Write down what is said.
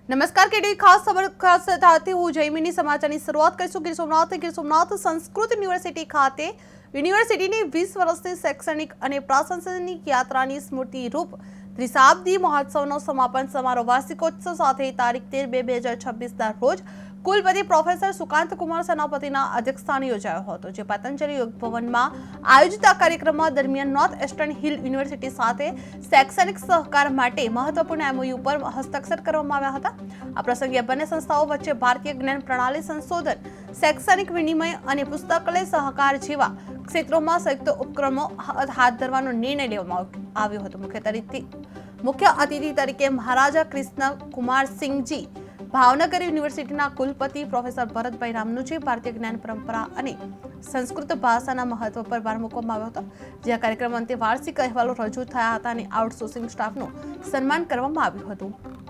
નમસ્કાર કેડી ખાસ ખબર ખાસ સાથે હું જયમીની સમાચારની શરૂઆત કરીશું। ગીર સોમનાથ સંસ્કૃત યુનિવર્સિટી ખાતે યુનિવર્સિટીની 20 વર્ષની શૈક્ષણિક અને પ્રશાસનિક યાત્રાની સ્મૃતિ રૂપ ત્રિશાબ્દી મહોત્સવનો સમાપન સમારોહ વાર્ષિકોત્સવ સાથે તારીખ 13/2/2026ના રોજ કુલપતિ પ્રોફેસર સુકાંત કુમાર સેનાપતિના અધ્યક્ષસ્થાને યોજાયો હતો, જે પતંજલિ યોગ ભવનમાં આયોજિત આ કાર્યક્રમમાં દરમિયાન નોર્થ ઇસ્ટર્ન હિલ યુનિવર્સિટી સાથે શૈક્ષણિક સહકાર માટે મહત્વપૂર્ણ MOU પર હસ્તાક્ષર કરવામાં આવ્યા હતા। આ પ્રસંગે બંને સંસ્થાઓ વચ્ચે ભારતીય જ્ઞાન પ્રણાલી સંશોધન, શૈક્ષણિક વિનિમય અને પુસ્તકાલય સહકાર જેવા ક્ષેત્રોમાં સંયુક્ત ઉપક્રમો હાથ ધરવાનો નિર્ણય લેવામાં આવ્યો હતો। મુખ્ય અતિથિ તરીકે મહારાજા કૃષ્ણ કુમાર સિંહજી, ભાવનગર યુનિવર્સિટીના કુલપતિ પ્રોફેસર ભરતભાઈ રામનુજી, ભારતીય જ્ઞાન પરંપરા અને સંસ્કૃત ભાષાના મહત્વ પર ભાર મૂકવામાં આવ્યો હતો। જે આ કાર્યક્રમ અંતે વાર્ષિક અહેવાલો રજૂ થયા હતા અને આઉટસોર્સિંગ સ્ટાફનું સન્માન કરવામાં આવ્યું હતું।